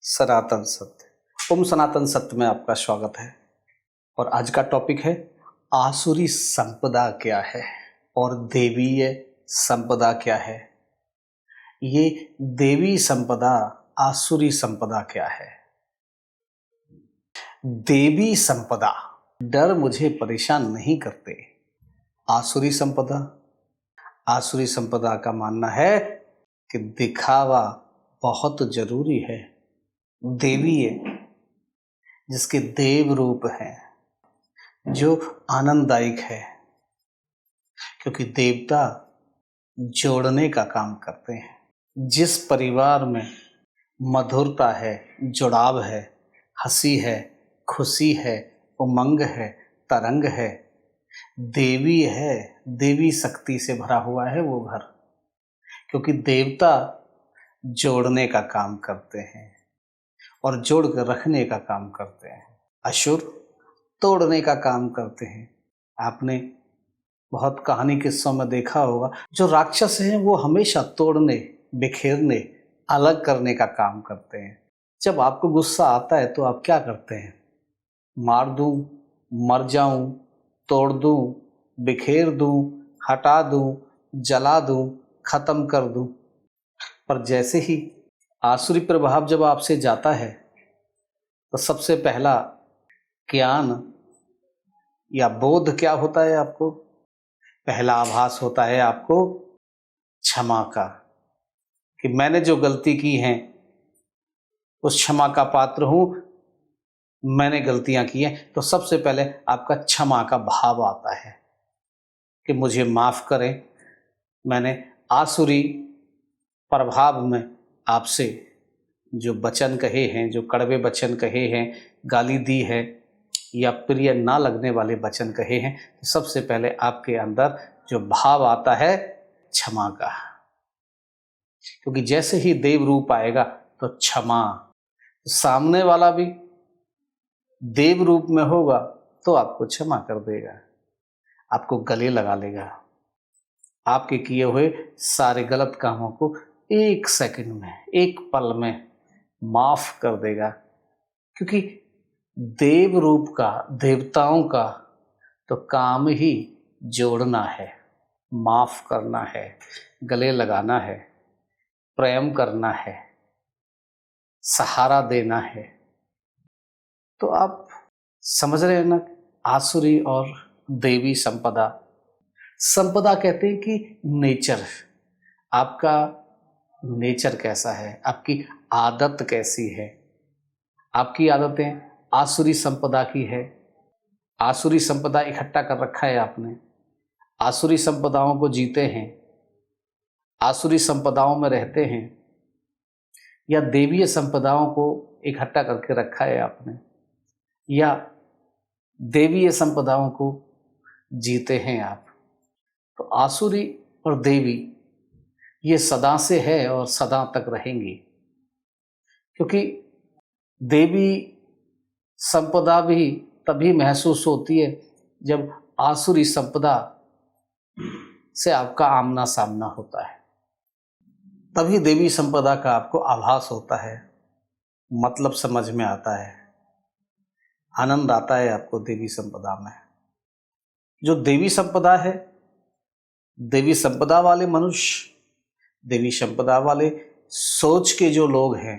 सनातन सत्य। ओम सनातन सत्य में आपका स्वागत है। और आज का टॉपिक है आसुरी संपदा क्या है और देवीय संपदा क्या है। ये देवी संपदा आसुरी संपदा क्या है। देवी संपदा, डर मुझे परेशान नहीं करते। आसुरी संपदा, आसुरी संपदा का मानना है कि दिखावा बहुत जरूरी है। देवीय, जिसके देव रूप है, जो आनंददायक है, क्योंकि देवता जोड़ने का काम करते हैं। जिस परिवार में मधुरता है, जुड़ाव है, हंसी है, खुशी है, उमंग है, तरंग है, देवी है, देवी शक्ति से भरा हुआ है वो घर, क्योंकि देवता जोड़ने का काम करते हैं और जोड़ कर रखने का काम करते हैं। असुर तोड़ने का काम करते हैं। आपने बहुत कहानी किस्सों में देखा होगा, जो राक्षस हैं वो हमेशा तोड़ने, बिखेरने, अलग करने का काम करते हैं। जब आपको गुस्सा आता है तो आप क्या करते हैं? मार दूं, मर जाऊं, तोड़ दूं, बिखेर दूं, हटा दूं, जला दूं, खत्म कर दूं। पर जैसे ही आसुरी प्रभाव जब आपसे जाता है तो सबसे पहला ज्ञान या बोध क्या होता है आपको? पहला आभास होता है आपको क्षमा का, कि मैंने जो गलती की है उस क्षमा का पात्र हूं, मैंने गलतियां की हैं। तो सबसे पहले आपका क्षमा का भाव आता है कि मुझे माफ करें, मैंने आसुरी प्रभाव में आपसे जो वचन कहे हैं, जो कड़वे वचन कहे हैं, गाली दी है या प्रिय ना लगने वाले वचन कहे हैं, तो सबसे पहले आपके अंदर जो भाव आता है क्षमा का। क्योंकि जैसे ही देव रूप आएगा तो क्षमा, सामने वाला भी देव रूप में होगा तो आपको क्षमा कर देगा, आपको गले लगा लेगा, आपके किए हुए सारे गलत कामों को एक सेकंड में, एक पल में माफ कर देगा। क्योंकि देव रूप का, देवताओं का तो काम ही जोड़ना है, माफ करना है, गले लगाना है, प्रेम करना है, सहारा देना है। तो आप समझ रहे हैं ना, आसुरी और देवी संपदा। संपदा कहते हैं कि नेचर, आपका नेचर कैसा है, आपकी आदत कैसी है। आपकी आदतें आसुरी संपदा की है। आसुरी संपदा इकट्ठा कर रखा है आपने, आसुरी संपदाओं को जीते हैं, आसुरी संपदाओं में रहते हैं, या देवीय संपदाओं को इकट्ठा करके रखा है आपने, या देवीय संपदाओं को जीते हैं आप। तो आसुरी और देवी ये सदा से है और सदा तक रहेंगी। क्योंकि देवी संपदा भी तभी महसूस होती है जब आसुरी संपदा से आपका आमना सामना होता है, तभी देवी संपदा का आपको आभास होता है, मतलब समझ में आता है, आनंद आता है आपको देवी संपदा में। जो देवी संपदा है, देवी संपदा वाले मनुष्य, देवी संपदा वाले सोच के जो लोग हैं,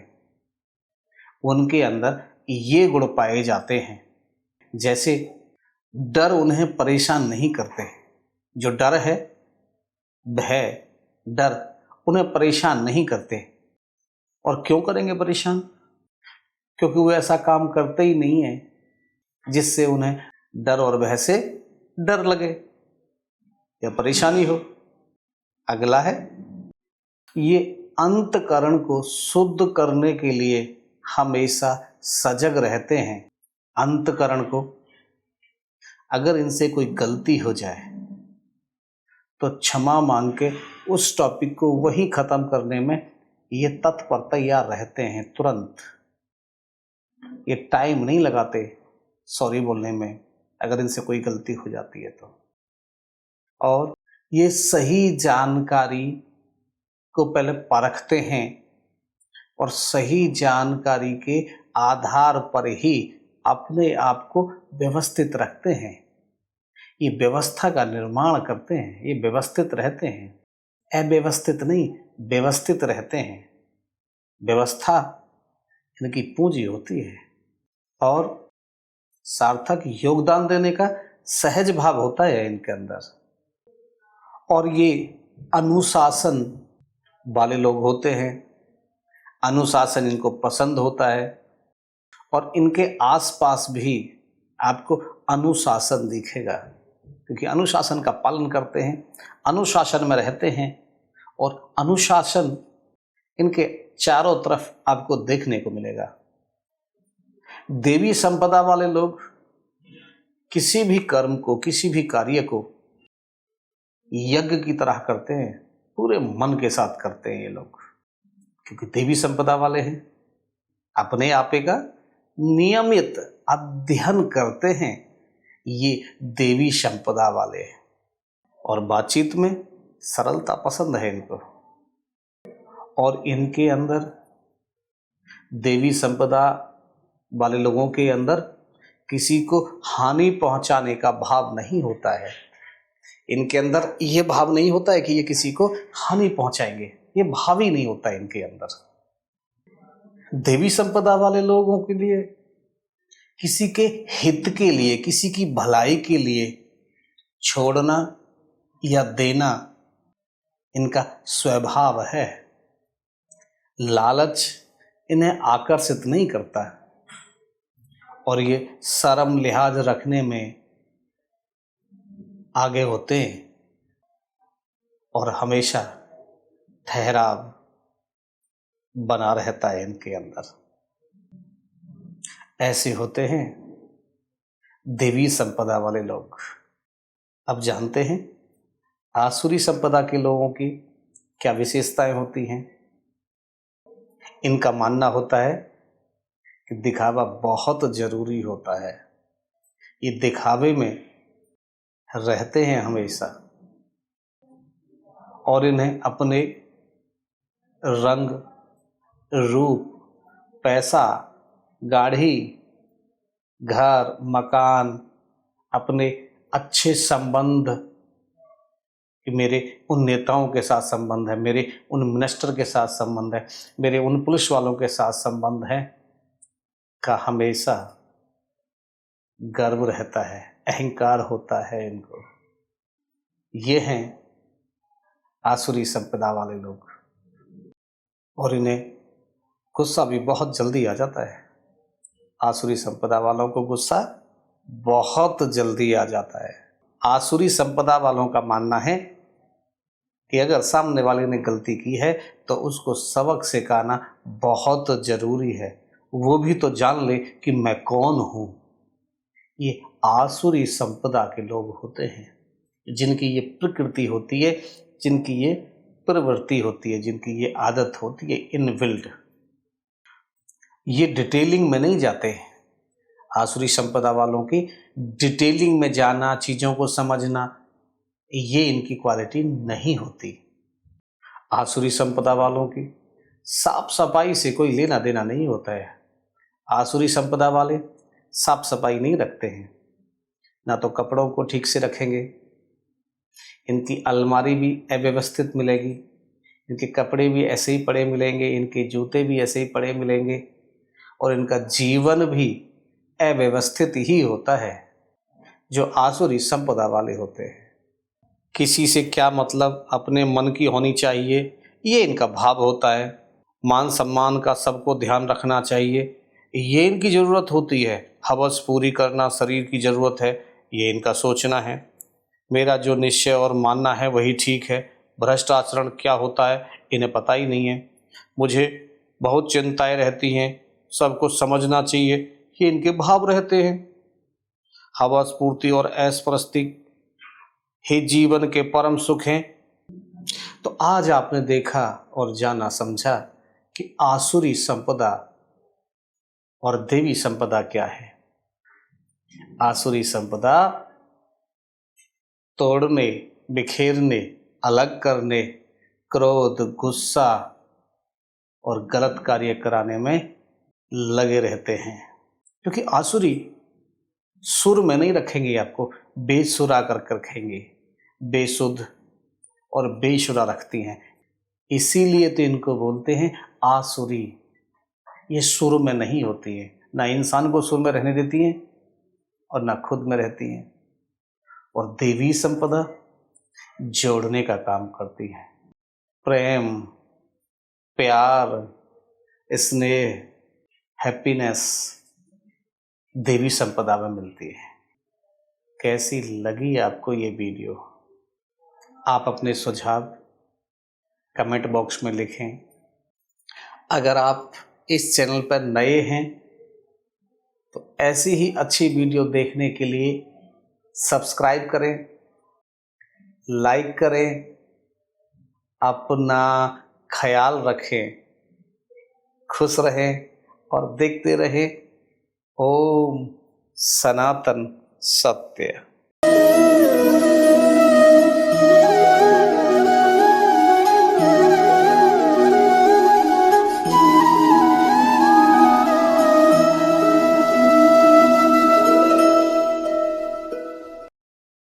उनके अंदर ये गुण पाए जाते हैं। जैसे डर उन्हें परेशान नहीं करते। जो डर है, भय, डर उन्हें परेशान नहीं करते। और क्यों करेंगे परेशान? क्योंकि वो ऐसा काम करते ही नहीं है जिससे उन्हें डर और भय से डर लगे या परेशानी हो। अगला है, ये अंतकरण को शुद्ध करने के लिए हमेशा सजग रहते हैं। अंतकरण को, अगर इनसे कोई गलती हो जाए तो क्षमा मांग के उस टॉपिक को वही खत्म करने में ये तत्पर तैयार रहते हैं तुरंत। ये टाइम नहीं लगाते सॉरी बोलने में अगर इनसे कोई गलती हो जाती है तो। और ये सही जानकारी को पहले परखते हैं, और सही जानकारी के आधार पर ही अपने आप को व्यवस्थित रखते हैं। ये व्यवस्था का निर्माण करते हैं, ये व्यवस्थित रहते हैं। अव्यवस्थित नहीं, व्यवस्थित रहते हैं। व्यवस्था इनकी पूंजी होती है और सार्थक योगदान देने का सहज भाव होता है इनके अंदर। और ये अनुशासन वाले लोग होते हैं। अनुशासन इनको पसंद होता है और इनके आसपास भी आपको अनुशासन दिखेगा, क्योंकि अनुशासन का पालन करते हैं, अनुशासन में रहते हैं और अनुशासन इनके चारों तरफ आपको देखने को मिलेगा। देवी संपदा वाले लोग किसी भी कर्म को, किसी भी कार्य को यज्ञ की तरह करते हैं, पूरे मन के साथ करते हैं ये लोग, क्योंकि देवी संपदा वाले हैं। अपने आपे का नियमित अध्ययन करते हैं ये देवी संपदा वाले हैं। और बातचीत में सरलता पसंद है इनको, और इनके अंदर, देवी संपदा वाले लोगों के अंदर किसी को हानि पहुंचाने का भाव नहीं होता है। इनके अंदर ये भाव नहीं होता है कि ये किसी को हानि पहुंचाएंगे, ये भाव ही नहीं होता है इनके अंदर। देवी संपदा वाले लोगों के लिए किसी के हित के लिए, किसी की भलाई के लिए छोड़ना या देना इनका स्वभाव है। लालच इन्हें आकर्षित नहीं करता और ये शर्म लिहाज रखने में आगे होते हैं और हमेशा ठहराव बना रहता है इनके अंदर। ऐसे होते हैं देवी संपदा वाले लोग। अब जानते हैं आसुरी संपदा के लोगों की क्या विशेषताएं होती हैं। इनका मानना होता है कि दिखावा बहुत जरूरी होता है। ये दिखावे में रहते हैं हमेशा और इन्हें अपने रंग, रूप, पैसा, गाड़ी, घर, मकान, अपने अच्छे संबंध, कि मेरे उन नेताओं के साथ संबंध है, मेरे उन मिनिस्टर के साथ संबंध है, मेरे उन पुलिस वालों के साथ संबंध है, का हमेशा गर्व रहता है, अहंकार होता है इनको। ये हैं आसुरी संपदा वाले लोग। और इन्हें गुस्सा भी बहुत जल्दी आ जाता है। आसुरी संपदा वालों को गुस्सा बहुत जल्दी आ जाता है। आसुरी संपदा वालों का मानना है कि अगर सामने वाले ने गलती की है तो उसको सबक सिखाना बहुत जरूरी है, वो भी तो जान ले कि मैं कौन हूं। ये आसुरी संपदा के लोग होते हैं जिनकी ये प्रकृति होती है, जिनकी ये प्रवृत्ति होती है, जिनकी ये आदत होती है इनबिल्ट। ये डिटेलिंग में नहीं जाते। आसुरी संपदा वालों की डिटेलिंग में जाना, चीज़ों को समझना, ये इनकी क्वालिटी नहीं होती। आसुरी संपदा वालों की साफ सफाई से कोई लेना देना नहीं होता है। आसुरी संपदा वाले साफ सफाई नहीं रखते हैं, ना तो कपड़ों को ठीक से रखेंगे, इनकी अलमारी भी अव्यवस्थित मिलेगी, इनके कपड़े भी ऐसे ही पड़े मिलेंगे, इनके जूते भी ऐसे ही पड़े मिलेंगे और इनका जीवन भी अव्यवस्थित ही होता है। जो आसुरी संपदा वाले होते हैं, किसी से क्या मतलब, अपने मन की होनी चाहिए, ये इनका भाव होता है। मान सम्मान का सबको ध्यान रखना चाहिए, ये इनकी ज़रूरत होती है। हवस पूरी करना शरीर की ज़रूरत है, ये इनका सोचना है। मेरा जो निश्चय और मानना है वही ठीक है। भ्रष्ट आचरण क्या होता है इन्हें पता ही नहीं है। मुझे बहुत चिंताएं रहती हैं, सबको समझना चाहिए, ये इनके भाव रहते हैं। हवस पूर्ति और ऐश परस्ती ही जीवन के परम सुख हैं। तो आज आपने देखा और जाना समझा कि आसुरी संपदा और देवी संपदा क्या है। आसुरी संपदा तोड़ने, बिखेरने, अलग करने, क्रोध, गुस्सा और गलत कार्य कराने में लगे रहते हैं। क्योंकि आसुरी सुर में नहीं रखेंगे आपको, बेसुरा कर रखेंगे, बेसुध और बेसुरा रखती हैं। इसीलिए तो इनको बोलते हैं आसुरी। ये सुर में नहीं होती है, ना इंसान को सुर में रहने देती हैं और ना खुद में रहती हैं। और देवी संपदा जोड़ने का काम करती है। प्रेम, प्यार, स्नेह, हैप्पीनेस देवी संपदा में मिलती है। कैसी लगी आपको ये वीडियो? आप अपने सुझाव कमेंट बॉक्स में लिखें। अगर आप इस चैनल पर नए हैं तो ऐसी ही अच्छी वीडियो देखने के लिए सब्सक्राइब करें, लाइक करें, अपना ख्याल रखें, खुश रहें और देखते रहें ओम सनातन सत्य।